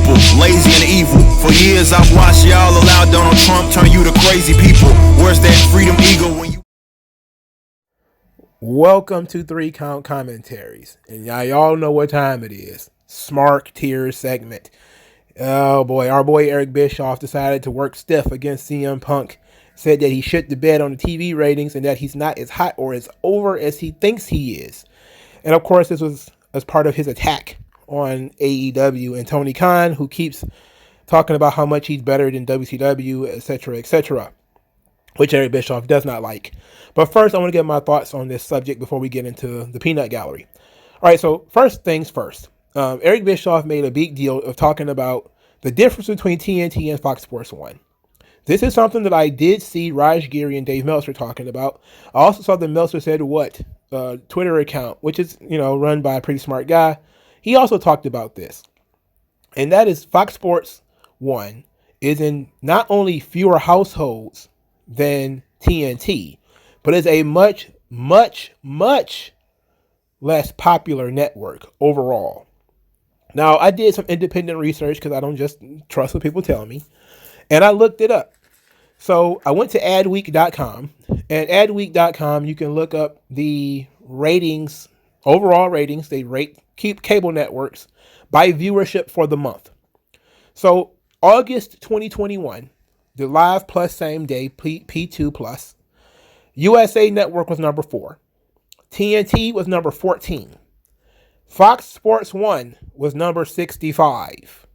people, lazy and evil. For years I've watched y'all allow Donald Trump turn you to crazy people. Where's that freedom eagle when you... Welcome to 3 Count Commentaries. And y'all know what time it is. SMARK tier segment. Oh boy, our boy Eric Bischoff decided to work stiff against CM Punk. Said that he shit the bed on the TV ratings and that he's not as hot or as over as he thinks he is. And of course, this was as part of his attack on AEW and Tony Khan, who keeps talking about how much he's better than WCW, etc., which Eric Bischoff does not like. But first, I want to get my thoughts on this subject before we get into the peanut gallery. All right, so first things first. Eric Bischoff made a big deal of talking about the difference between TNT and Fox Sports 1. This is something that I did see Raj Giri and Dave Meltzer talking about. I also saw that Meltzer said what Twitter account, which is run by a pretty smart guy. He also talked about this, and that is Fox Sports 1 is in not only fewer households than TNT, but is a much, much, much less popular network overall. Now, I did some independent research because I don't just trust what people tell me, and I looked it up. So I went to adweek.com, and adweek.com, you can look up the ratings, overall ratings. They keep cable networks by viewership for the month. So August 2021, the live plus same day, P2 plus, USA Network was number 4. TNT was number 14. Fox Sports 1 was number 65.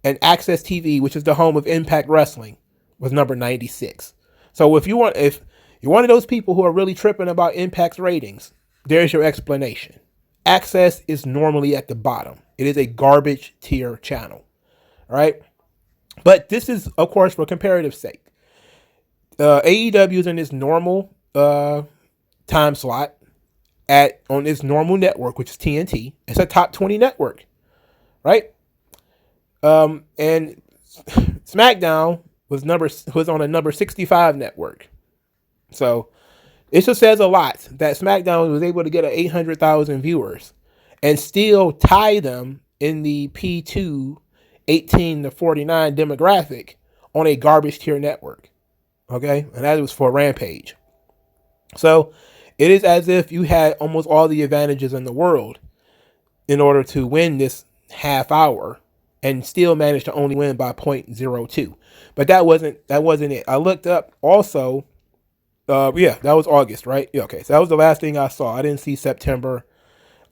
And Access TV, which is the home of Impact Wrestling, was number 96. So if you're one of those people who are really tripping about Impact's ratings, there's your explanation. Access is normally at the bottom. It is a garbage tier channel. All right? But this is, of course, for comparative sake. AEW is in its normal time slot on its normal network, which is TNT. It's a top 20 network, right? And SmackDown was on a number 65 network. So it just says a lot that SmackDown was able to get 800,000 viewers and still tie them in the P2 18 to 49 demographic on a garbage tier network. Okay. And that was for Rampage. So it is as if you had almost all the advantages in the world in order to win this half hour and still manage to only win by 0.02. But that wasn't it. I looked up also. That was August, right? Yeah, okay. So that was the last thing I saw. I didn't see September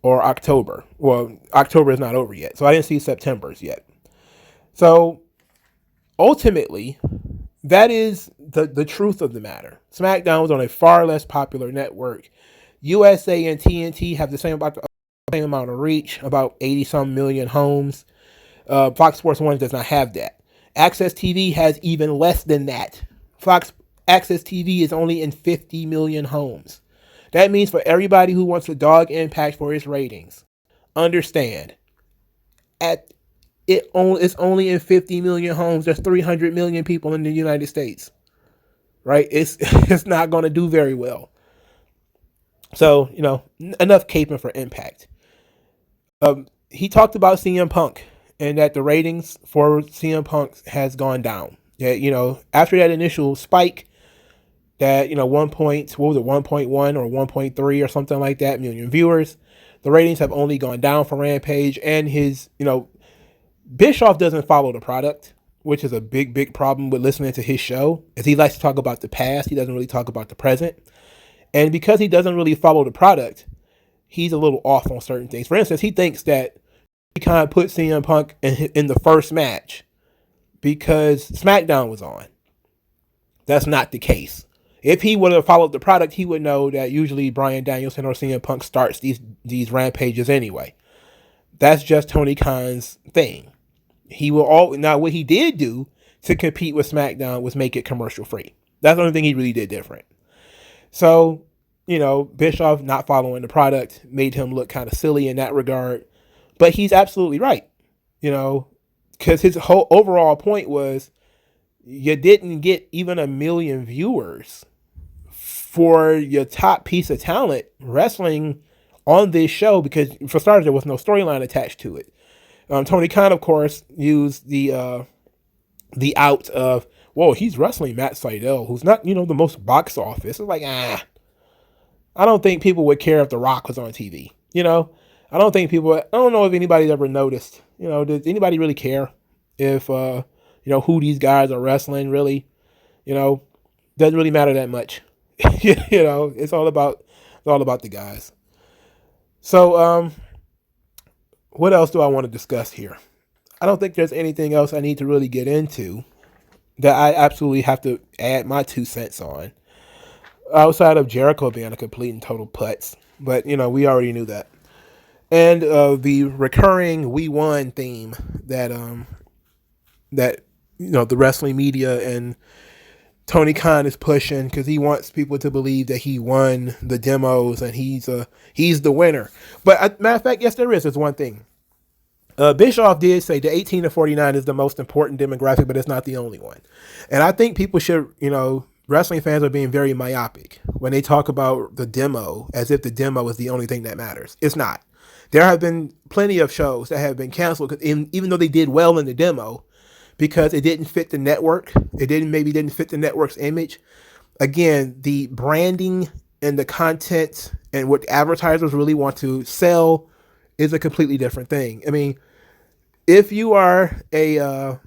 or October. Well, October is not over yet. So I didn't see September's yet. So ultimately, that is the truth of the matter. SmackDown was on a far less popular network. USA and TNT have the same amount of reach, about 80-some million homes. Fox Sports 1 does not have that. Access TV has even less than that. Fox Access TV is only in 50 million homes. That means for everybody who wants to dog Impact for its ratings, understand, it's only in 50 million homes. There's 300 million people in the United States, right? It's not going to do very well. So, enough caping for Impact. He talked about CM Punk and that the ratings for CM Punk has gone down. Yeah, after that initial spike, that 1.1 or 1.3 or something like that million viewers, the ratings have only gone down for Rampage. And his, Bischoff doesn't follow the product, which is a big problem with listening to his show, as he likes to talk about the past. He doesn't really talk about the present. And because he doesn't really follow the product, he's a little off on certain things. For instance, he thinks that he kind of put CM Punk in the first match because SmackDown was on. That's not the case. If he would have followed the product, he would know that usually Bryan Danielson or CM Punk starts these rampages anyway. That's just Tony Khan's thing. Now what he did do to compete with SmackDown was make it commercial free. That's the only thing he really did different. So, Bischoff not following the product made him look kind of silly in that regard. But he's absolutely right, because his whole overall point was you didn't get even 1 million viewers for your top piece of talent wrestling on this show because, for starters, there was no storyline attached to it. Tony Khan, of course, used the out of, whoa, he's wrestling Matt Sydal, who's not, the most box office. It's like, I don't think people would care if The Rock was on TV. I don't know if anybody's ever noticed. Does anybody really care if, who these guys are wrestling really? Doesn't really matter that much. It's all about the guys. So, what else do I want to discuss here? I don't think there's anything else I need to really get into that I absolutely have to add my 2 cents on, outside of Jericho being a complete and total putz. But, we already knew that. And the recurring "we won" theme that the wrestling media and Tony Khan is pushing, because he wants people to believe that he won the demos and he's the winner. But matter of fact, yes, there is. There's one thing. Bischoff did say the 18 to 49 is the most important demographic, but it's not the only one. And I think people should, wrestling fans are being very myopic when they talk about the demo as if the demo is the only thing that matters. It's not. There have been plenty of shows that have been canceled, even though they did well in the demo, because it didn't fit the network. It didn't fit the network's image. Again, the branding and the content and what advertisers really want to sell is a completely different thing. I mean, if you are a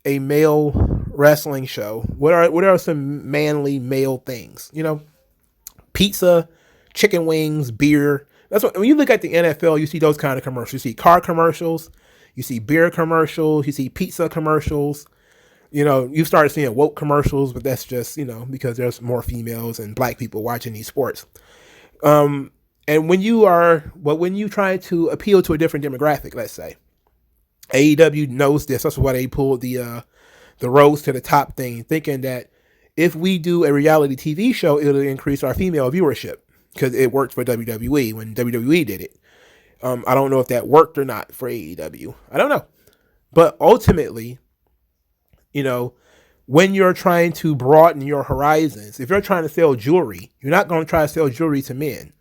male wrestling show, what are some manly male things? Pizza, chicken wings, beer. That's what, when you look at the NFL, you see those kind of commercials. You see car commercials, you see beer commercials, you see pizza commercials. You started seeing woke commercials, but that's just, because there's more females and black people watching these sports. And when you try to appeal to a different demographic, let's say, AEW knows this. That's why they pulled the Rose to the Top thing, thinking that if we do a reality TV show, it'll increase our female viewership, because it worked for WWE when WWE did it. I don't know if that worked or not for AEW. I don't know. But ultimately, when you're trying to broaden your horizons, if you're trying to sell jewelry, you're not going to try to sell jewelry to men.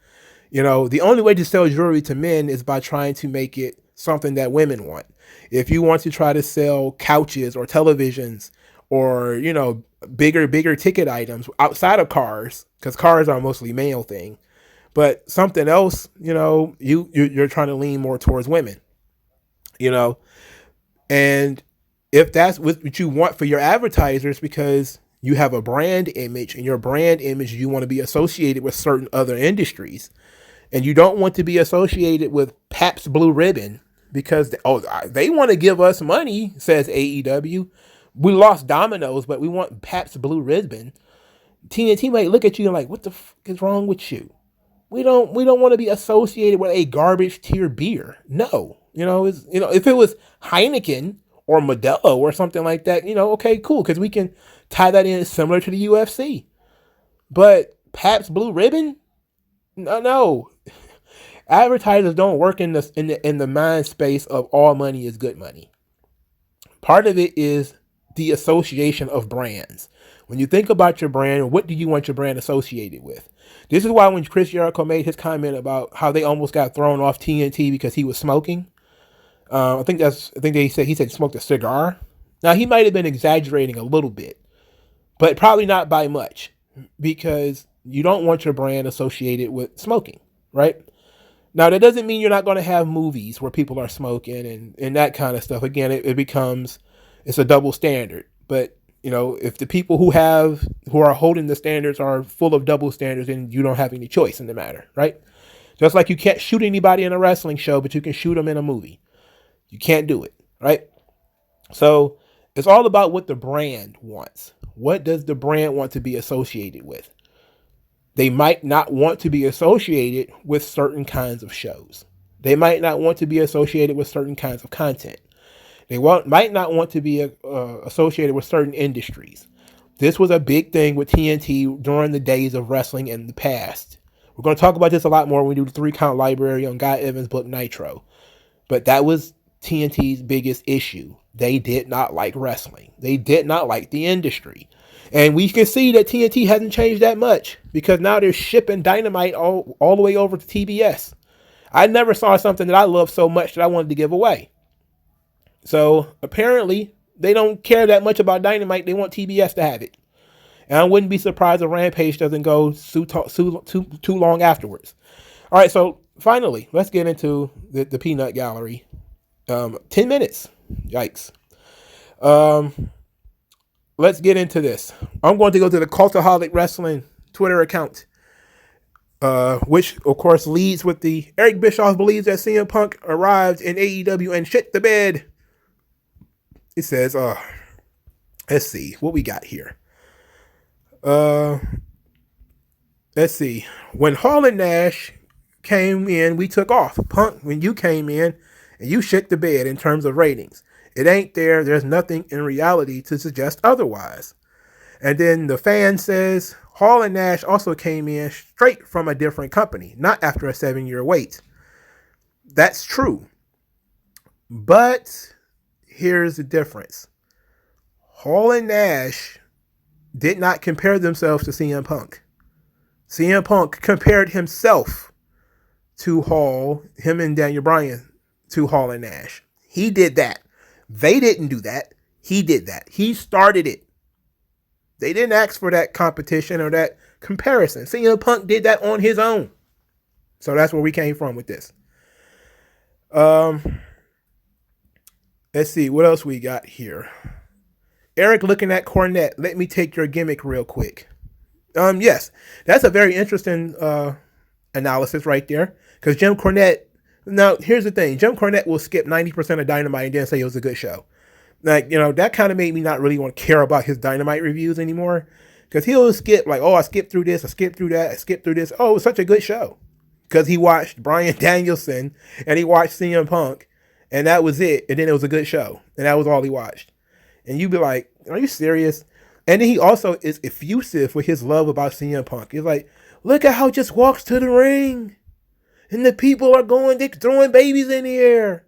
The only way to sell jewelry to men is by trying to make it something that women want. If you want to try to sell couches or televisions or, bigger ticket items outside of cars, because cars are mostly male thing, but something else, you're trying to lean more towards women, and if that's what you want for your advertisers, because you have a brand image, and your brand image, you want to be associated with certain other industries, and you don't want to be associated with Pabst Blue Ribbon because they want to give us money, says AEW. We lost Domino's, but we want Pabst Blue Ribbon. TNT might look at you and like, what the fuck is wrong with you? We don't want to be associated with a garbage tier beer. No, if it was Heineken or Modelo or something like that, okay, cool, because we can tie that in similar to the UFC. But Pabst Blue Ribbon, no. Advertisers don't work in the mind space of all money is good money. Part of it is the association of brands. When you think about your brand, what do you want your brand associated with? This is why when Chris Jericho made his comment about how they almost got thrown off TNT because he was smoking, I think he said he smoked a cigar. Now he might have been exaggerating a little bit, but probably not by much, because you don't want your brand associated with smoking, right? Now that doesn't mean you're not going to have movies where people are smoking and that kind of stuff. Again, it's a double standard. But if the people who are holding the standards are full of double standards, then you don't have any choice in the matter, right? Just like you can't shoot anybody in a wrestling show, but you can shoot them in a movie. You can't do it, right? So it's all about what the brand wants. What does the brand want to be associated with? They might not want to be associated with certain kinds of shows. They might not want to be associated with certain kinds of content. They might not want to be associated with certain industries. This was a big thing with TNT during the days of wrestling in the past. We're going to talk about this a lot more when we do the 3-count library on Guy Evans' book Nitro. But that was TNT's biggest issue. They did not like wrestling. They did not like the industry. And we can see that TNT hasn't changed that much, because now they're shipping Dynamite all the way over to TBS. I never saw something that I loved so much that I wanted to give away. So apparently they don't care that much about Dynamite. They want TBS to have it. And I wouldn't be surprised if Rampage doesn't go too long afterwards. All right, so finally, let's get into the peanut gallery. 10 minutes. Yikes. Let's get into this. I'm going to go to the Cultaholic Wrestling Twitter account, which, of course, leads with the Eric Bischoff believes that CM Punk arrived in AEW and shit the bed. It says, let's see what we got here. Let's see. When Hall and Nash came in, we took off. Punk, when you came in, and you shit the bed in terms of ratings. It ain't there. There's nothing in reality to suggest otherwise. And then the fan says, Hall and Nash also came in straight from a different company, not after a 7-year wait. That's true. But here's the difference. Hall and Nash did not compare themselves to CM Punk. CM Punk compared himself to Hall, him and Daniel Bryan to Hall and Nash. He did that. They didn't do that. He did that. He started it. They didn't ask for that competition or that comparison. CM Punk did that on his own. So that's where we came from with this. Let's see what else we got here. Eric looking at Cornette. Let me take your gimmick real quick. Yes, that's a very interesting analysis right there. Because Jim Cornette. Now, here's the thing. Jim Cornette will skip 90% of Dynamite and then say it was a good show. Like, that kind of made me not really want to care about his Dynamite reviews anymore. Because he'll skip, like, I skipped through this, I skipped through that, I skipped through this. Oh, it was such a good show. Because he watched Bryan Danielson and he watched CM Punk. And that was it. And then it was a good show. And that was all he watched. And you'd be like, are you serious? And then he also is effusive with his love about CM Punk. He's like, look at how he just walks to the ring. And the people are they're throwing babies in the air.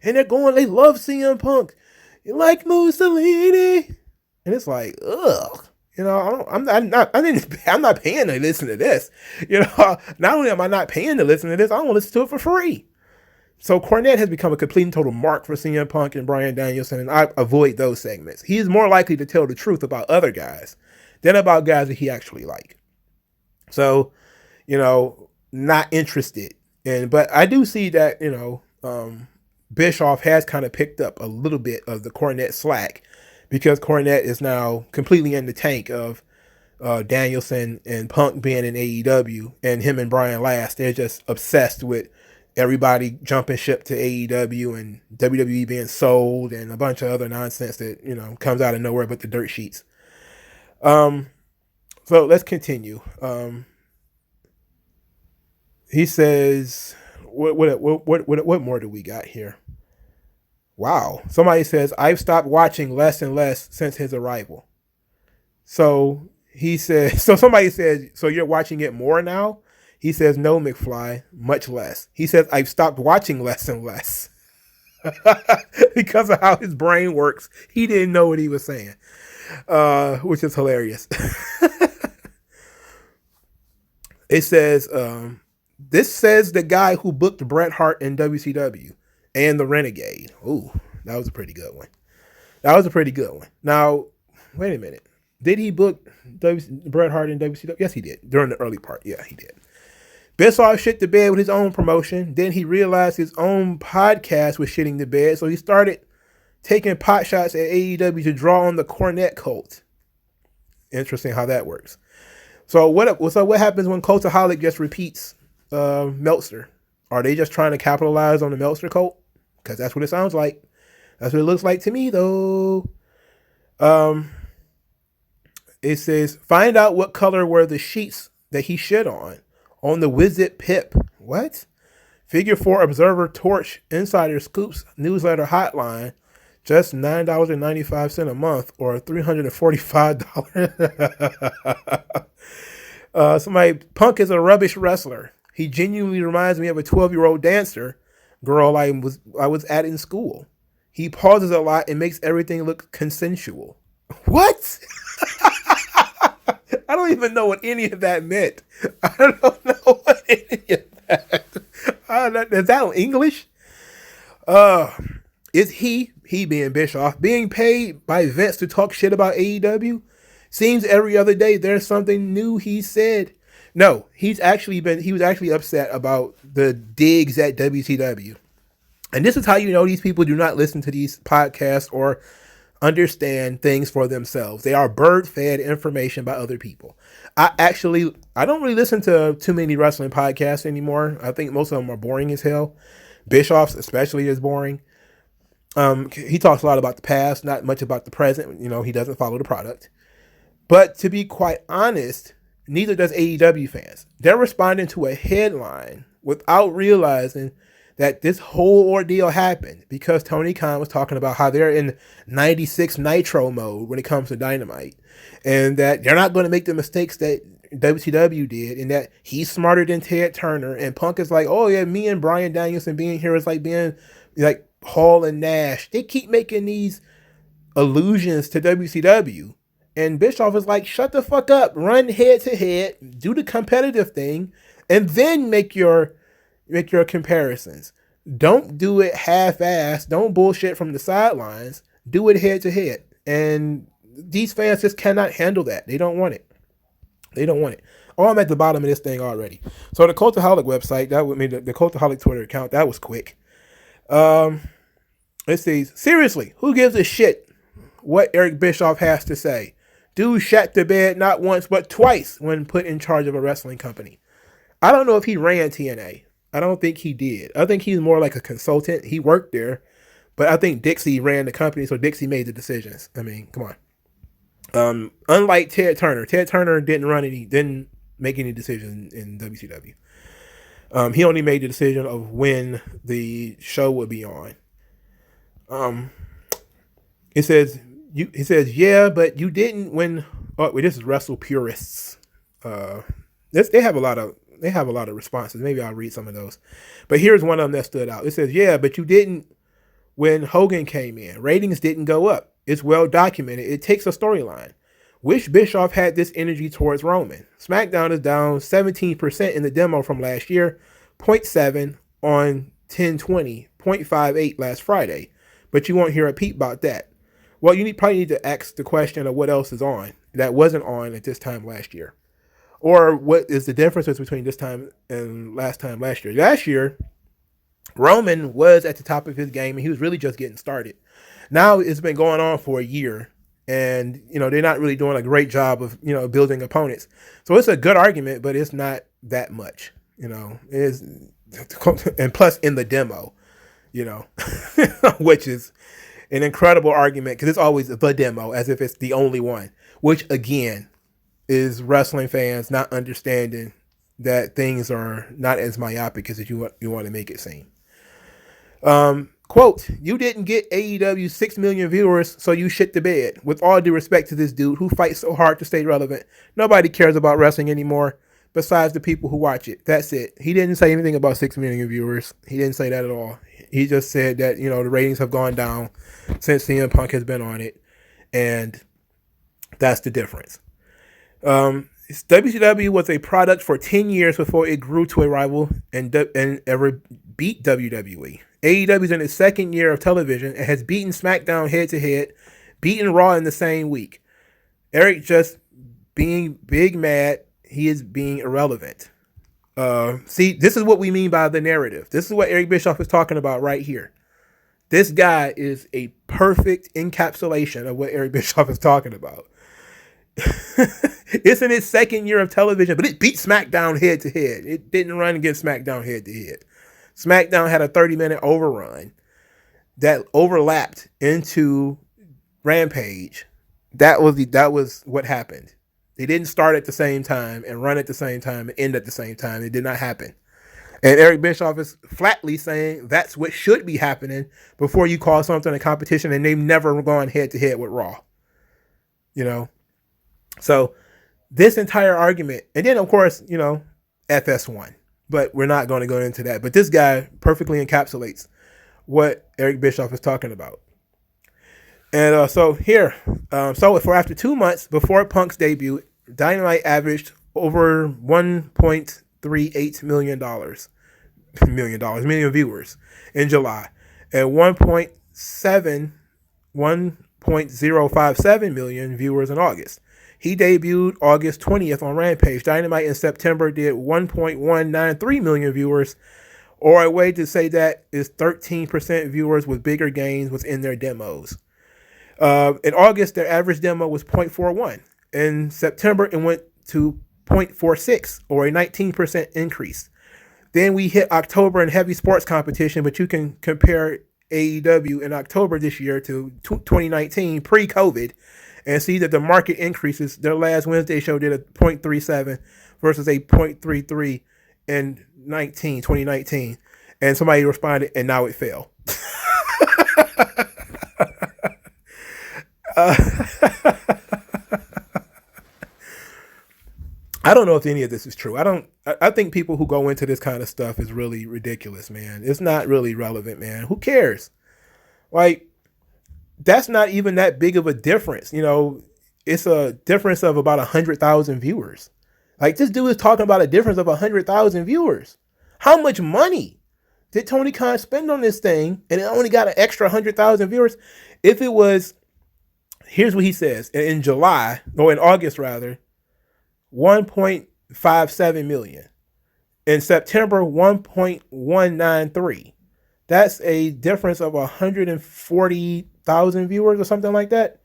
And they love CM Punk. You like Mussolini? And it's like, ugh. I'm not paying to listen to this. Not only am I not paying to listen to this, I want to listen to it for free. So Cornette has become a complete and total mark for CM Punk and Bryan Danielson, and I avoid those segments. He is more likely to tell the truth about other guys than about guys that he actually like. So, not interested. But I do see that, Bischoff has kind of picked up a little bit of the Cornette slack because Cornette is now completely in the tank of Danielson and Punk being in AEW, and him and Brian Last, they're just obsessed with everybody jumping ship to AEW and WWE being sold and a bunch of other nonsense that, comes out of nowhere but the dirt sheets. So let's continue. He says, what more do we got here? Wow. Somebody says, I've stopped watching less and less since his arrival. So he says, so somebody says, so you're watching it more now? He says, no, McFly, much less. He says, I've stopped watching less and less. Because of how his brain works, he didn't know what he was saying, which is hilarious. It says, this says the guy who booked Bret Hart in WCW and the Renegade. Ooh, that was a pretty good one. Now, wait a minute. Did he book Bret Hart in WCW? Yes, he did. During the early part. Yeah, he did. Bischoff shit the bed with his own promotion. Then he realized his own podcast was shitting the bed. So he started taking pot shots at AEW to draw on the Cornette cult. Interesting how that works. So what happens when Cultaholic just repeats Meltzer? Are they just trying to capitalize on the Meltzer cult? Because that's what it sounds like. That's what it looks like to me, though. It says, find out what color were the sheets that he shit on the Wizard Pip. What? Figure 4 Observer Torch Insider Scoops newsletter hotline. Just $9.95 a month or $345. Somebody, Punk is a rubbish wrestler. He genuinely reminds me of a 12-year-old dancer girl I was at in school. He pauses a lot and makes everything look consensual. What? I don't even know what any of that meant. I don't know what any of that. Is that English? Is he, he being Bischoff, being paid by Vince to talk shit about AEW? Seems every other day there's something new he said. No, he was actually upset about the digs at WCW. And this is how you know these people do not listen to these podcasts or understand things for themselves. They are bird-fed information by other people. I don't really listen to too many wrestling podcasts anymore. I think most of them are boring as hell. Bischoff's especially is boring. He talks a lot about the past, not much about the present. You know, he doesn't follow the product. But to be quite honest, neither does AEW fans. They're responding to a headline without realizing that this whole ordeal happened because Tony Khan was talking about how they're in 96 Nitro mode when it comes to Dynamite, and that they're not going to make the mistakes that WCW did, and that he's smarter than Ted Turner. And Punk is like, oh yeah, me and Bryan Danielson being here is like being like Hall and Nash. They keep making these allusions to WCW. And Bischoff is like, shut the fuck up, run head to head, do the competitive thing, and then make your comparisons. Don't do it half-assed. Don't bullshit from the sidelines. Do it head to head. And these fans just cannot handle that. They don't want it. Oh, I'm at the bottom of this thing already. So the Cultaholic website, that would mean the Cultaholic Twitter account, that was quick. It says, seriously, who gives a shit what Eric Bischoff has to say? Dude shat the bed not once but twice when put in charge of a wrestling company. I don't know if he ran TNA. I don't think he did. I think he's more like a consultant. He worked there, but I think Dixie ran the company, so Dixie made the decisions. I mean, come on. Unlike Ted Turner didn't make any decisions in WCW. He only made the decision of when the show would be on. It says, yeah, but you didn't when. Oh, wait, this is Wrestle Purists. They have a lot of responses. Maybe I'll read some of those. But here's one of them that stood out. It says, yeah, but you didn't when Hogan came in. Ratings didn't go up. It's well documented. It takes a storyline. Wish Bischoff had this energy towards Roman. SmackDown is down 17% in the demo from last year, 0.7 on 10/20, 0.58 last Friday. But you won't hear a peep about that. Well, you probably need to ask the question of what else is on that wasn't on at this time last year. Or what is the differences between this time and last year? Last year, Roman was at the top of his game, and he was really just getting started. Now it's been going on for a year, and they're not really doing a great job of building opponents. So it's a good argument, but it's not that much. It is, and plus in the demo, which is an incredible argument because it's always the demo as if it's the only one, which again is wrestling fans not understanding that things are not as myopic as you want to make it seem. Quote, you didn't get AEW 6 million viewers, so you shit the bed. With all due respect to this dude who fights so hard to stay relevant, nobody cares about wrestling anymore besides the people who watch it. That's it. He didn't say anything about 6 million viewers. He didn't say that at all. He just said that, the ratings have gone down since CM Punk has been on it, and that's the difference. WCW was a product for 10 years before it grew to a rival and ever beat WWE. AEW is in its second year of television and has beaten SmackDown head-to-head, beaten Raw in the same week. Eric just being big mad, he is being irrelevant. See, this is what we mean by the narrative. This is what Eric Bischoff is talking about right here. This guy is a perfect encapsulation of what Eric Bischoff is talking about. It's in its second year of television, but it beat SmackDown head to head. It didn't run against SmackDown head to head. SmackDown had a 30-minute overrun that overlapped into Rampage. That was what happened. They didn't start at the same time and run at the same time and end at the same time. It did not happen. And Eric Bischoff is flatly saying that's what should be happening before you call something a competition, and they've never gone head to head with Raw. So this entire argument, and then of course, FS1, but we're not going to go into that. But this guy perfectly encapsulates what Eric Bischoff is talking about. And so for after 2 months before Punk's debut, Dynamite averaged over $1.38 million viewers in July, and 1.0 1.057 million viewers in August. He debuted August 20th on Rampage. Dynamite in September did 1.193 million viewers, or a way to say that is 13% viewers with bigger gains within their demos. In August, their average demo was 0.41. In September, it went to 0.46, or a 19% increase. Then we hit October in heavy sports competition, but you can compare AEW in October this year to 2019, pre-COVID, and see that the market increases. Their last Wednesday show did a 0.37 versus a 0.33 in 2019. And somebody responded, and now it fell. I don't know if any of this is true. I think people who go into this kind of stuff is really ridiculous, man. It's not really relevant, man. Who cares? Like, that's not even that big of a difference. You know, it's a difference of about 100,000 viewers. Like, this dude is talking about a difference of 100,000 viewers. How much money did Tony Khan spend on this thing? And it only got an extra 100,000 viewers. If it was, here's what he says. In July, or in August rather, 1.57 million. In September, 1.193. That's a difference of 140,000 viewers or something like that.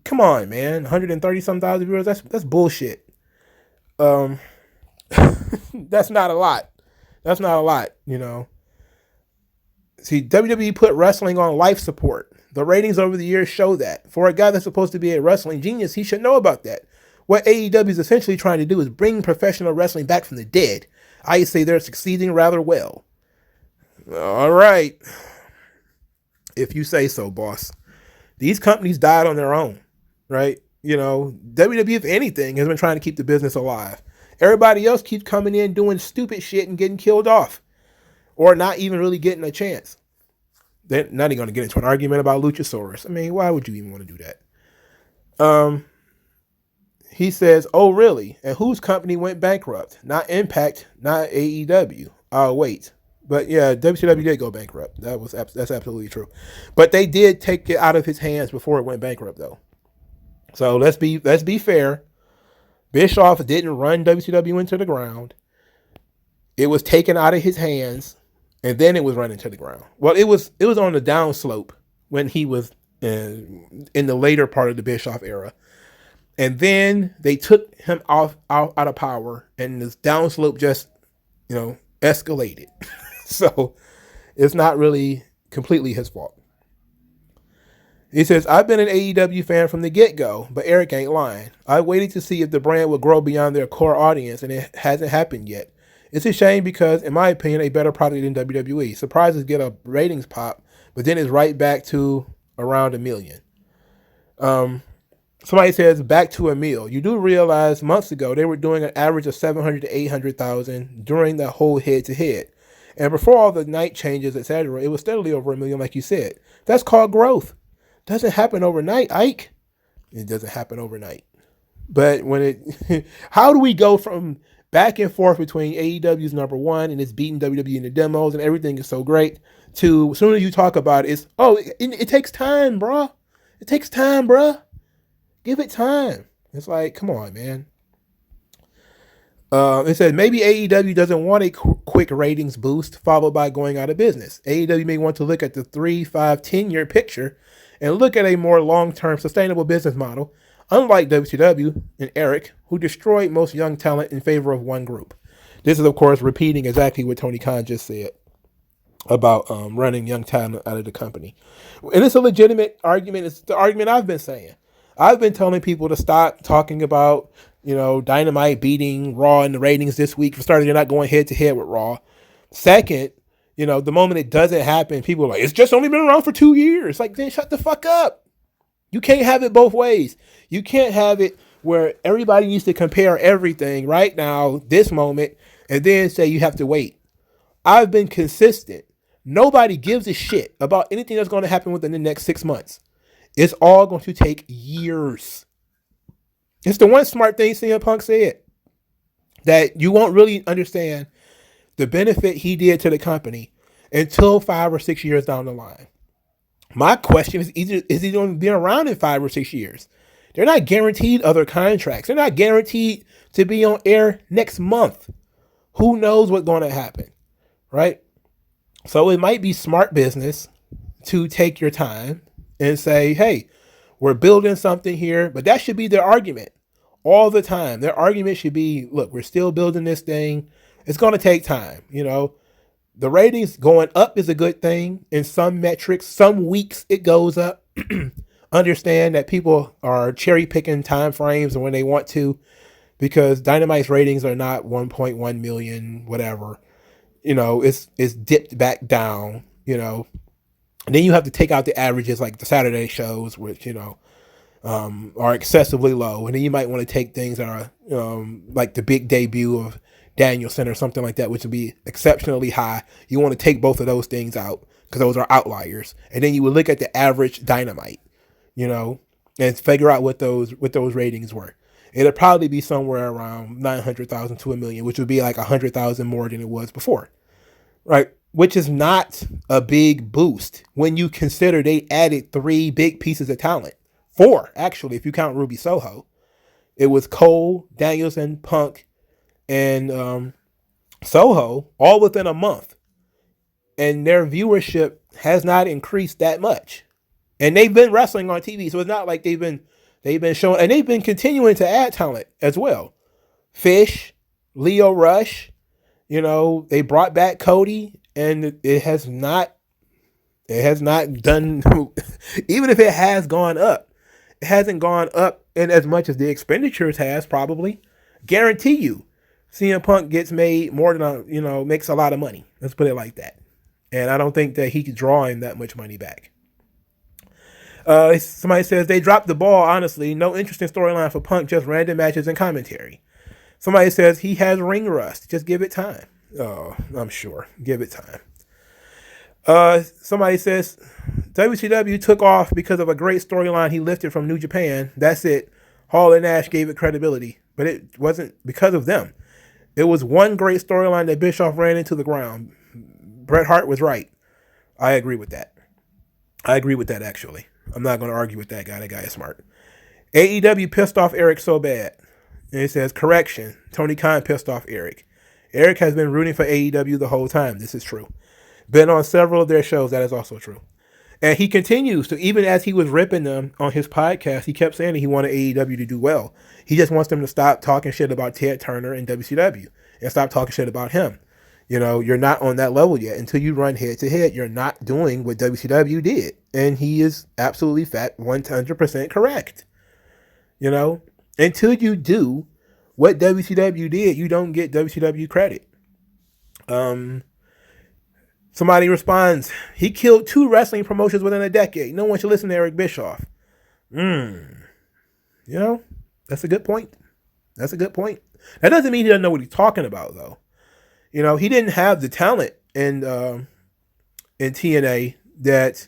Come on, man. 130 some thousand viewers. That's bullshit. That's not a lot. That's not a lot, you know. See, WWE put wrestling on life support. The ratings over the years show that. For a guy that's supposed to be a wrestling genius, he should know about that. What AEW is essentially trying to do is bring professional wrestling back from the dead. I say they're succeeding rather well. All right. If you say so, boss. These companies died on their own, right? You know, WWE, if anything, has been trying to keep the business alive. Everybody else keeps coming in doing stupid shit and getting killed off, or not even really getting a chance. They're not even going to get into an argument about Luchasaurus. I mean, why would you even want to do that? He says, oh, really? And whose company went bankrupt? Not Impact, not AEW. Oh, wait. But yeah, WCW did go bankrupt. That's absolutely true. But they did take it out of his hands before it went bankrupt, though. So let's be fair. Bischoff didn't run WCW into the ground. It was taken out of his hands, and then it was run into the ground. Well, it was on the downslope when he was in the later part of the Bischoff era. And then they took him out of power, and this downslope just, escalated. So it's not really completely his fault. He says, I've been an AEW fan from the get-go, but Eric ain't lying. I waited to see if the brand would grow beyond their core audience, and it hasn't happened yet. It's a shame because, in my opinion, a better product than WWE. Surprises get a ratings pop, but then it's right back to around 1 million. Somebody says, back to a meal. You do realize months ago they were doing an average of 700 to 800,000 during the whole head-to-head. And before all the night changes, etc., it was steadily over 1 million, like you said. That's called growth. Doesn't happen overnight, Ike. It doesn't happen overnight. But how do we go from back and forth between AEW's number one and it's beating WWE in the demos and everything is so great to, as soon as you talk about it, it takes time, bruh. It takes time, bruh. Give it time. It's like, come on, man. It said maybe AEW doesn't want a quick ratings boost followed by going out of business. AEW may want to look at the 3, 5, 10-year picture and look at a more long-term sustainable business model, unlike WCW and Eric, who destroyed most young talent in favor of one group. This is, of course, repeating exactly what Tony Khan just said about running young talent out of the company. And it's a legitimate argument. It's the argument I've been saying. I've been telling people to stop talking about, Dynamite beating Raw in the ratings this week. For starters, you're not going head-to-head with Raw. Second, the moment it doesn't happen, people are like, it's just only been around for 2 years. Like, then shut the fuck up. You can't have it both ways. You can't have it where everybody needs to compare everything right now, this moment, and then say you have to wait. I've been consistent. Nobody gives a shit about anything that's going to happen within the next 6 months. It's all going to take years. It's the one smart thing CM Punk said, that you won't really understand the benefit he did to the company until 5 or 6 years down the line. My question is he going to be around in 5 or 6 years? They're not guaranteed other contracts. They're not guaranteed to be on air next month. Who knows what's going to happen, right? So it might be smart business to take your time and say, hey, we're building something here, but that should be their argument all the time. Their argument should be, look, we're still building this thing. It's going to take time. The ratings going up is a good thing in some metrics. Some weeks it goes up. Understand that people are cherry picking time frames and when they want to, because Dynamite's ratings are not 1.1 million, whatever. It's dipped back down, And then you have to take out the averages like the Saturday shows, which, are excessively low. And then you might want to take things that are like the big debut of Danielson or something like that, which would be exceptionally high. You want to take both of those things out because those are outliers. And then you would look at the average Dynamite, and figure out what those ratings were. It'll probably be somewhere around 900,000 to 1 million, which would be like 100,000 more than it was before, right? Which is not a big boost when you consider they added 3 big pieces of talent. 4, actually, if you count Ruby Soho. It was Cole, Danielson, Punk, and Soho all within a month. And their viewership has not increased that much. And they've been wrestling on TV, so it's not like they've been showing, and they've been continuing to add talent as well. Fish, Leo Rush, they brought back Cody, and it has not done, even if it has gone up, it hasn't gone up in as much as the expenditures has probably. Guarantee you, CM Punk gets made more than, makes a lot of money. Let's put it like that. And I don't think that he's drawing that much money back. Somebody says they dropped the ball, honestly. No interesting storyline for Punk, just random matches and commentary. Somebody says he has ring rust. Just give it time. Oh, I'm sure. Give it time. Somebody says WCW took off because of a great storyline he lifted from New Japan. That's it. Hall and Nash gave it credibility, but it wasn't because of them. It was one great storyline that Bischoff ran into the ground. Bret Hart was right. I agree with that. Actually. I'm not going to argue with that guy. That guy is smart. AEW pissed off Eric so bad. And it says, correction, Tony Khan pissed off Eric. Eric has been rooting for AEW the whole time. This is true. Been on several of their shows. That is also true. And he continues to, even as he was ripping them on his podcast, he kept saying that he wanted AEW to do well. He just wants them to stop talking shit about Ted Turner and WCW and stop talking shit about him. You're not on that level yet. Until you run head to head, you're not doing what WCW did. And he is absolutely 100% correct. Until you do what WCW did, you don't get WCW credit. Somebody responds, he killed 2 wrestling promotions within a decade. No one should listen to Eric Bischoff. That's a good point. That doesn't mean he doesn't know what he's talking about, though. He didn't have the talent in TNA that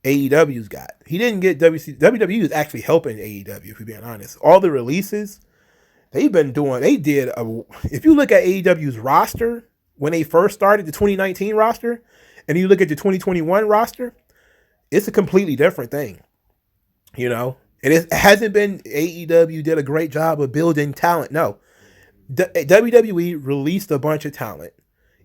AEW's got. He didn't get WWE is actually helping AEW, if we're being honest. All the releases they've been doing, if you look at AEW's roster when they first started, the 2019 roster, and you look at the 2021 roster, it's a completely different thing. And it hasn't been AEW did a great job of building talent. No. WWE released a bunch of talent.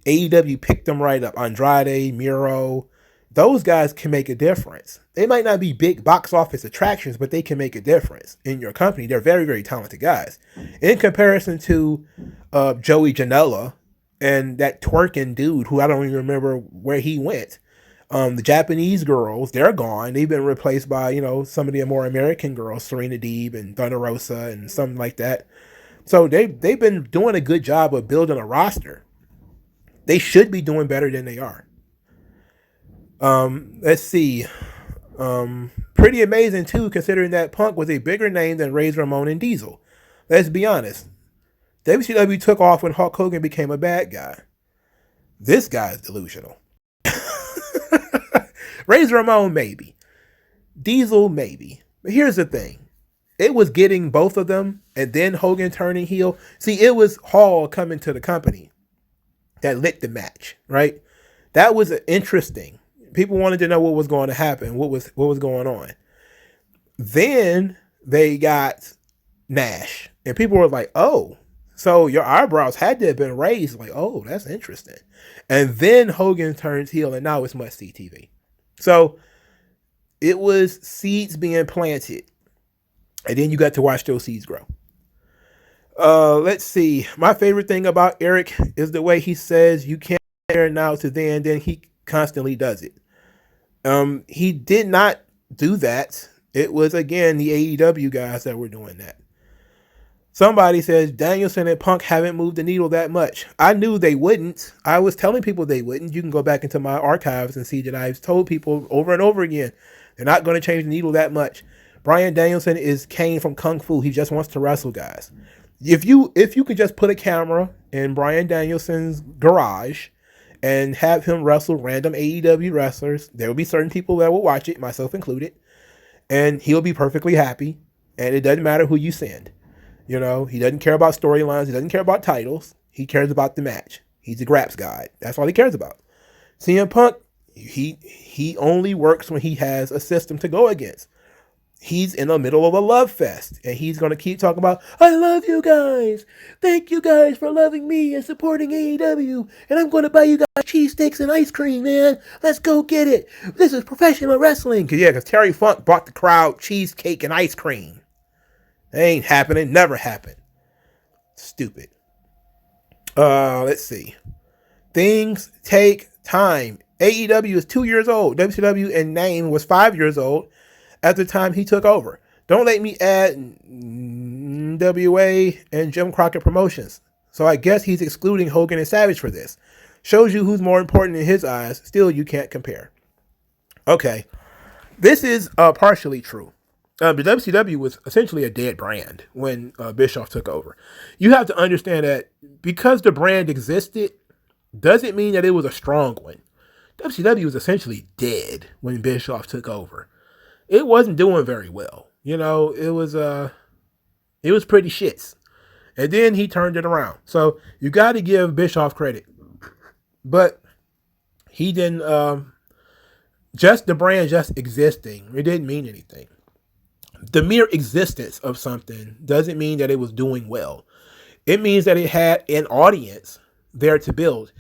AEW picked them right up. Andrade, Miro, those guys can make a difference. They might not be big box office attractions, but they can make a difference in your company. They're very, very talented guys. In comparison to Joey Janela and that twerking dude who I don't even remember where he went. The Japanese girls, they're gone. They've been replaced by, some of the more American girls, Serena Deeb and Thunder Rosa and something like that. So they've been doing a good job of building a roster. They should be doing better than they are. Let's see. Pretty amazing, too, considering that Punk was a bigger name than Razor Ramon and Diesel. Let's be honest. WCW took off when Hulk Hogan became a bad guy. This guy's delusional. Razor Ramon, maybe. Diesel, maybe. But here's the thing. It was getting both of them and then Hogan turning heel. See, it was Hall coming to the company that lit the match, right? That was interesting. People wanted to know what was going to happen, what was going on. Then they got Nash, and people were like, "Oh, so your eyebrows had to have been raised." Like, "Oh, that's interesting." And then Hogan turns heel, and now it's must-see TV. So it was seeds being planted, and then you got to watch those seeds grow. Let's see. My favorite thing about Eric is the way he says you can't compare now to then he constantly does it. He did not do that. It was, again, the AEW guys that were doing that. Somebody says Danielson and Punk haven't moved the needle that much. I knew they wouldn't. I was telling people they wouldn't. You can go back into my archives and see that I've told people over and over again, they're not going to change the needle that much. Bryan Danielson is Kane from Kung Fu. He just wants to wrestle guys. If you could just put a camera in Bryan Danielson's garage and have him wrestle random AEW wrestlers, there will be certain people that will watch it, myself included, and he'll be perfectly happy, and it doesn't matter who you send. You know, he doesn't care about storylines. He doesn't care about titles. He cares about the match. He's a graps guy. That's all he cares about. CM Punk, he only works when he has a system to go against. He's in the middle of a love fest, and he's going to keep talking about, I love you guys. Thank you guys for loving me and supporting AEW, and I'm going to buy you guys cheesesteaks and ice cream, man. Let's go get it. This is professional wrestling. Because Terry Funk bought the crowd cheesecake and ice cream. It ain't happening. Never happened. Stupid. Let's see. Things take time. AEW is 2 years old. WCW in name was 5 years old at the time he took over. Don't let me add NWA and Jim Crockett Promotions. So I guess he's excluding Hogan and Savage for this. Shows you who's more important in his eyes. Still, you can't compare. Okay. This is partially true. But WCW was essentially a dead brand when Bischoff took over. You have to understand that because the brand existed, doesn't mean that it was a strong one. WCW was essentially dead when Bischoff took over. It wasn't doing very well. You know, it was pretty shits. And then he turned it around. So you got to give Bischoff credit. But he didn't, just the brand just existing, it didn't mean anything. The mere existence of something doesn't mean that it was doing well. It means that it had an audience there to build.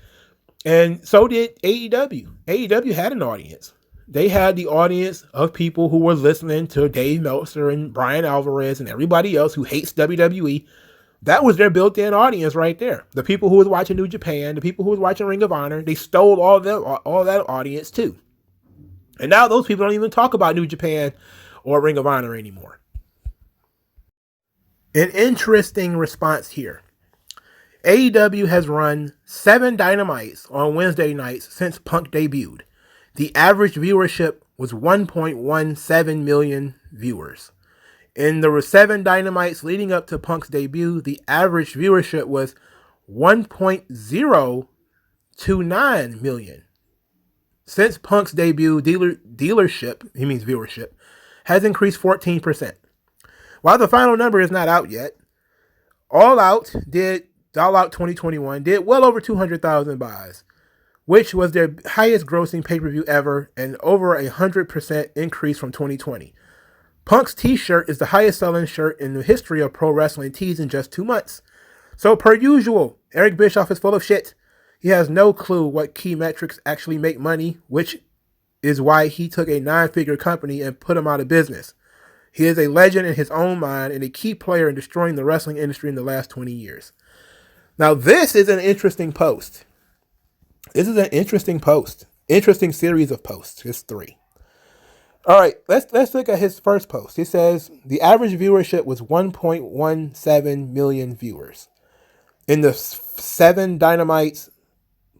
And so did AEW. AEW had an audience. They had the audience of people who were listening to Dave Meltzer and Brian Alvarez and everybody else who hates WWE. That was their built-in audience right there. The people who was watching New Japan, the people who was watching Ring of Honor, they stole all that audience too. And now those people don't even talk about New Japan or Ring of Honor anymore. An interesting response here. AEW has run 7 Dynamites on Wednesday nights since Punk debuted. The average viewership was 1.17 million viewers. In the 7 Dynamites leading up to Punk's debut, the average viewership was 1.029 million. Since Punk's debut, viewership, has increased 14%. While the final number is not out yet, All Out 2021 did well over 200,000 buys, which was their highest grossing pay-per-view ever and over 100% increase from 2020. Punk's t-shirt is the highest selling shirt in the history of pro wrestling tees in just 2 months. So per usual, Eric Bischoff is full of shit. He has no clue what key metrics actually make money, which is why he took a 9-figure company and put him out of business. He is a legend in his own mind and a key player in destroying the wrestling industry in the last 20 years. Now, this is an interesting post. This is an interesting post. Interesting series of posts. It's 3. All right, let's look at his first post. He says the average viewership was 1.17 million viewers in the 7 Dynamites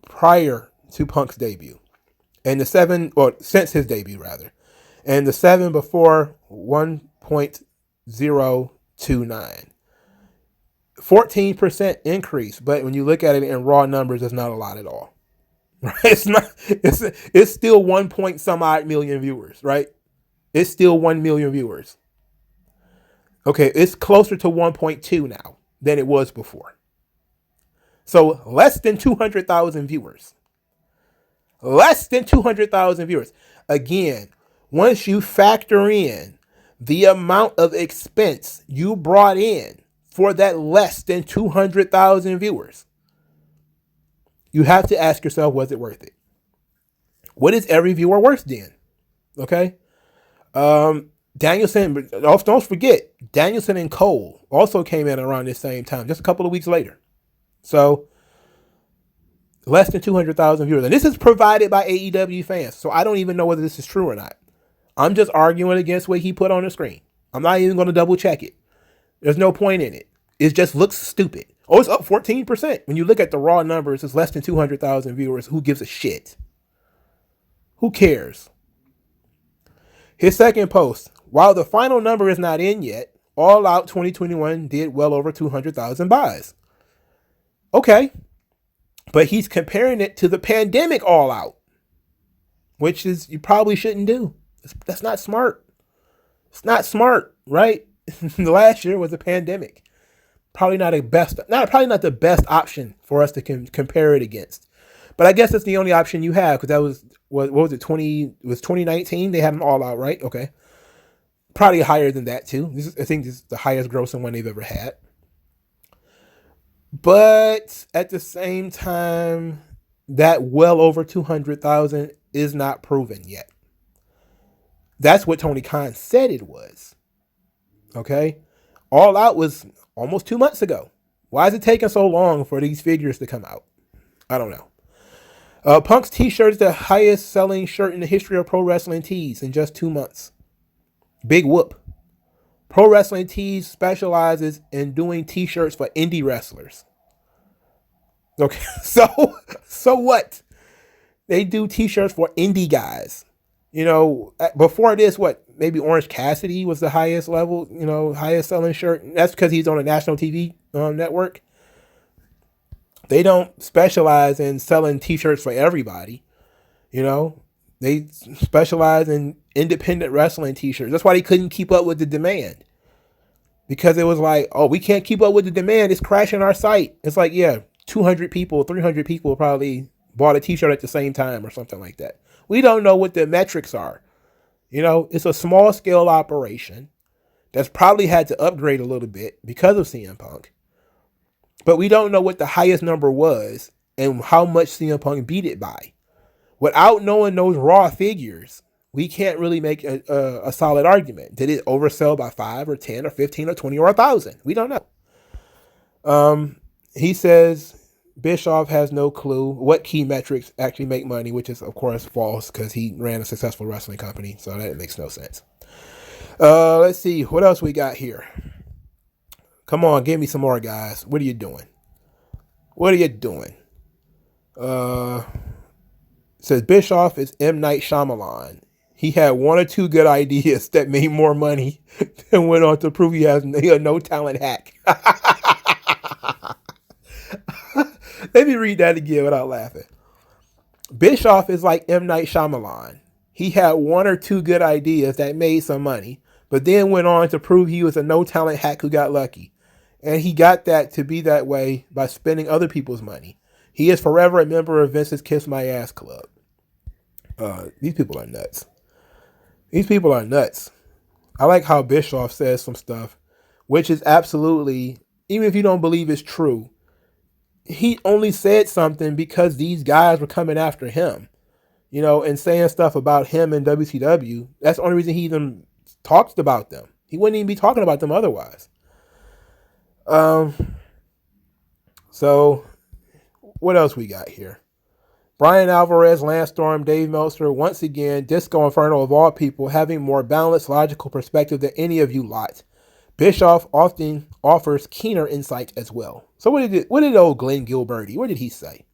prior to Punk's debut, and the 7, or since his debut rather, and the 7 before 1.029. 14% increase, but when you look at it in raw numbers, it's not a lot at all. Right? It's still 1 point some odd million viewers, right? It's still 1 million viewers. Okay, it's closer to 1.2 now than it was before. So less than 200,000 viewers. Less than 200,000 viewers. Again, once you factor in the amount of expense you brought in for that less than 200,000 viewers, you have to ask yourself, was it worth it? What is every viewer worth then? Okay. Danielson, don't forget, Danielson and Cole also came in around the same time, just a couple of weeks later. So, less than 200,000 viewers. And this is provided by AEW fans. So, I don't even know whether this is true or not. I'm just arguing against what he put on the screen. I'm not even going to double check it. There's no point in it. It just looks stupid. Oh, it's up 14%. When you look at the raw numbers, it's less than 200,000 viewers. Who gives a shit? Who cares? His second post. While the final number is not in yet, All Out 2021 did well over 200,000 buys. Okay. But he's comparing it to the pandemic All Out, which is you probably shouldn't do. That's not smart. It's not smart, right? The last year was a pandemic. Probably not the best option for us to compare it against. But I guess that's the only option you have, because that was what was it? 2019. They had an All Out, right? Okay. Probably higher than that too. I think this is the highest grossing one they've ever had. But at the same time, that well over 200,000 is not proven yet. That's what Tony Khan said it was. Okay? All Out was almost 2 months ago. Why is it taking so long for these figures to come out? I don't know. Punk's t-shirt is the highest selling shirt in the history of pro wrestling tees in just 2 months. Big whoop. Pro Wrestling Tees specializes in doing t-shirts for indie wrestlers. Okay, so what? They do t-shirts for indie guys. You know, before this, maybe Orange Cassidy was the highest level, highest selling shirt. That's because he's on a national TV network. They don't specialize in selling t-shirts for everybody. They specialize in independent wrestling t-shirts. That's why they couldn't keep up with the demand. Because it was like, oh, we can't keep up with the demand. It's crashing our site. It's like, yeah, 200 people, 300 people probably bought a t-shirt at the same time or something like that. We don't know what the metrics are. It's a small scale operation that's probably had to upgrade a little bit because of CM Punk. But we don't know what the highest number was and how much CM Punk beat it by. Without knowing those raw figures, we can't really make a solid argument. Did it oversell by 5 or 10 or 15 or 20 or 1,000? We don't know. He says Bischoff has no clue what key metrics actually make money, which is, of course, false because he ran a successful wrestling company. So that makes no sense. Let's see. What else we got here? Come on, give me some more, guys. What are you doing? Says Bischoff is M. Night Shyamalan. He had one or two good ideas that made more money and went on to prove he has a no-talent hack. Let me read that again without laughing. Bischoff is like M. Night Shyamalan. He had one or two good ideas that made some money, but then went on to prove he was a no-talent hack who got lucky. And he got that to be that way by spending other people's money. He is forever a member of Vince's Kiss My Ass Club. These people are nuts. I like how Bischoff says some stuff, which is absolutely, even if you don't believe it's true, he only said something because these guys were coming after him, and saying stuff about him and WCW. That's the only reason he even talks about them. He wouldn't even be talking about them otherwise. So what else we got here? Brian Alvarez, Lance Storm, Dave Meltzer, once again, Disco Inferno of all people, having more balanced, logical perspective than any of you lot. Bischoff often offers keener insight as well. So what did old Glenn Gilberti, what did he say?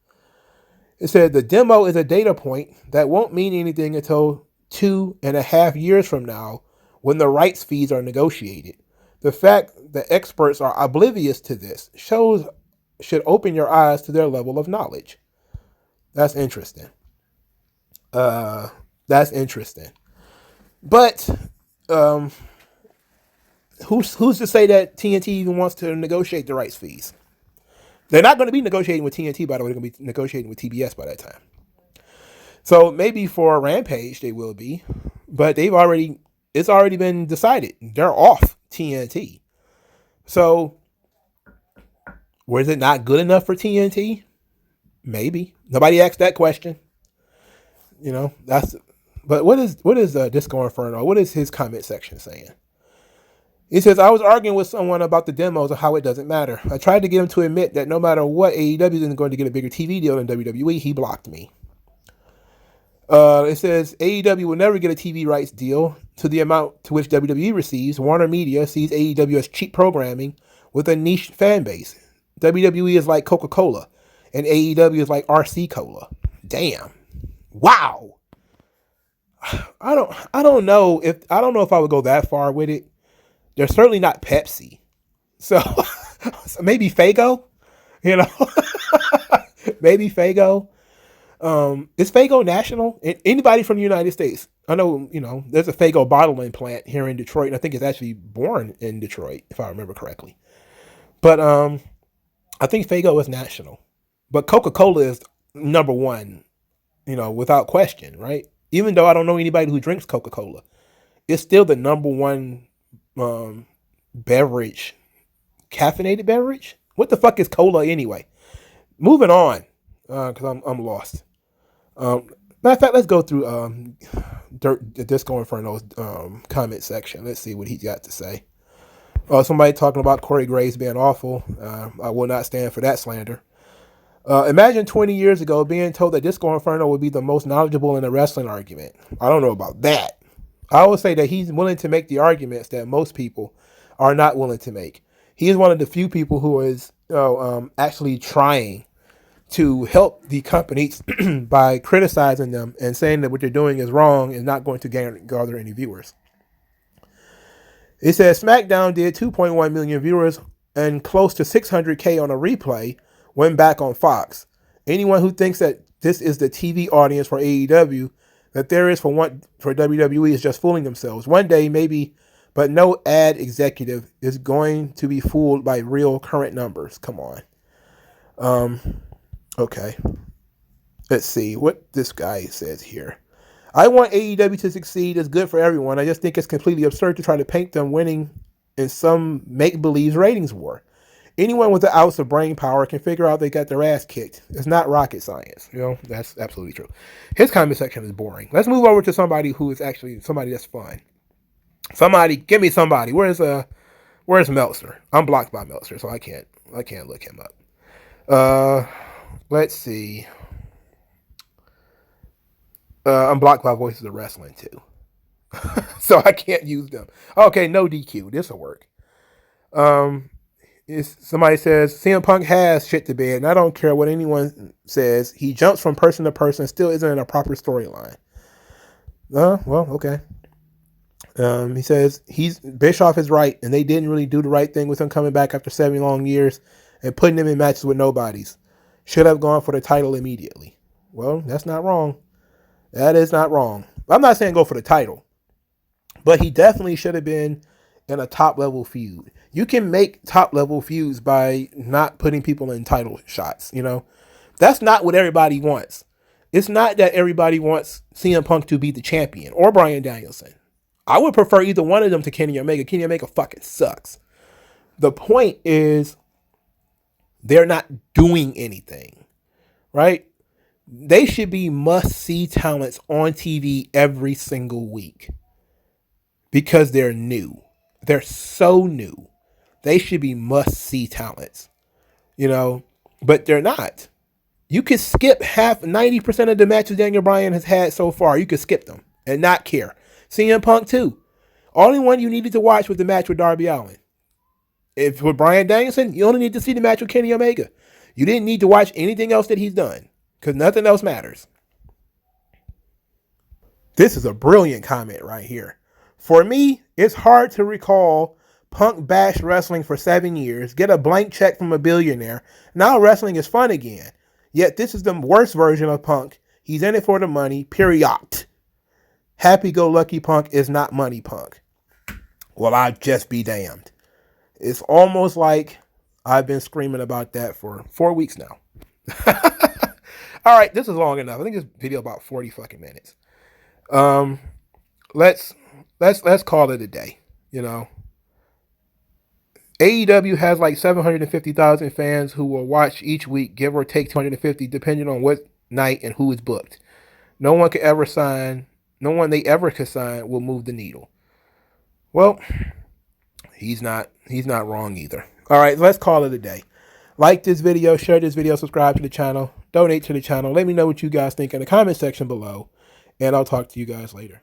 It said the demo is a data point that won't mean anything until 2.5 years from now when the rights fees are negotiated. The fact that experts are oblivious to this should open your eyes to their level of knowledge. That's interesting. But who's to say that TNT even wants to negotiate the rights fees? They're not going to be negotiating with TNT, by the way. They're going to be negotiating with TBS by that time. So maybe for Rampage they will be, but it's already been decided. They're off TNT. So was it not good enough for TNT? Maybe. Nobody asked that question. That's. But what is Disco Inferno? What is his comment section saying? He says, I was arguing with someone about the demos of how it doesn't matter. I tried to get him to admit that no matter what, AEW isn't going to get a bigger TV deal than WWE. He blocked me. It says AEW will never get a TV rights deal to the amount to which WWE receives. Warner Media sees AEW as cheap programming with a niche fan base. WWE is like Coca-Cola, and AEW is like RC Cola. Damn. Wow. I don't know if I would go that far with it. They're certainly not Pepsi. So maybe Faygo, maybe Faygo. Is Faygo national? Anybody from the United States? I know, there's a Faygo bottling plant here in Detroit, and I think it's actually born in Detroit, if I remember correctly. But I think Faygo is national. But Coca-Cola is number one, without question, right? Even though I don't know anybody who drinks Coca-Cola, it's still the number one beverage, caffeinated beverage. What the fuck is cola anyway? Moving on, because I'm lost. Matter of fact, let's go through Disco Inferno's comment section. Let's see what he got to say. Somebody talking about Corey Graves being awful. I will not stand for that slander. Imagine 20 years ago being told that Disco Inferno would be the most knowledgeable in a wrestling argument. I don't know about that. I would say that he's willing to make the arguments that most people are not willing to make. He is one of the few people who is actually trying to help the companies by criticizing them and saying that what they're doing is wrong and not going to gather any viewers. It says SmackDown did 2.1 million viewers and close to 600K on a replay when back on Fox. Anyone who thinks that this is the TV audience for AEW that there is for WWE is just fooling themselves. One day, maybe, but no ad executive is going to be fooled by real current numbers. Come on. Okay. Let's see what this guy says here. I want AEW to succeed. It's good for everyone. I just think it's completely absurd to try to paint them winning in some make-believe ratings war. Anyone with an ounce of brain power can figure out they got their ass kicked. It's not rocket science. That's absolutely true. His comment section is boring. Let's move over to somebody who is actually somebody that's fun. Somebody, give me somebody. Where's Meltzer? I'm blocked by Meltzer, so I can't look him up. Let's see. I'm blocked by Voices of Wrestling too. So I can't use them. Okay, no DQ. This'll work. Somebody says CM Punk has shit to bed, and I don't care what anyone says. He jumps from person to person, still isn't in a proper storyline. Well, okay. He says Bischoff is right, and they didn't really do the right thing with him coming back after 7 long years and putting him in matches with nobodies. Should have gone for the title immediately. Well, that's not wrong. That is not wrong. I'm not saying go for the title, but he definitely should have been in a top level feud. You can make top level feuds by not putting people in title shots. That's not what everybody wants. It's not that everybody wants CM Punk to be the champion or Bryan Danielson. I would prefer either one of them to Kenny Omega. Kenny Omega fucking sucks. The point is they're not doing anything, right? They should be must-see talents on TV every single week because they're new. They're so new. They should be must-see talents, but they're not. You could skip 90% of the matches Daniel Bryan has had so far. You could skip them and not care. CM Punk too. Only one you needed to watch was the match with Darby Allin. If with Bryan Danielson, you only need to see the match with Kenny Omega. You didn't need to watch anything else that he's done because nothing else matters. This is a brilliant comment right here. For me, it's hard to recall Punk bashed wrestling for 7 years, get a blank check from a billionaire. Now wrestling is fun again. Yet this is the worst version of Punk. He's in it for the money, period. Happy-go-lucky Punk is not money Punk. Well, I'd just be damned. It's almost like I've been screaming about that for 4 weeks now. All right, this is long enough. I think this video about 40 fucking minutes. Let's call it a day. You know, AEW has like 750,000 fans who will watch each week, give or take 250, depending on what night and who is booked. No one they ever could sign will move the needle. Well, he's not wrong either. All right, let's call it a day. Like this video, share this video, subscribe to the channel, donate to the channel. Let me know what you guys think in the comment section below, and I'll talk to you guys later.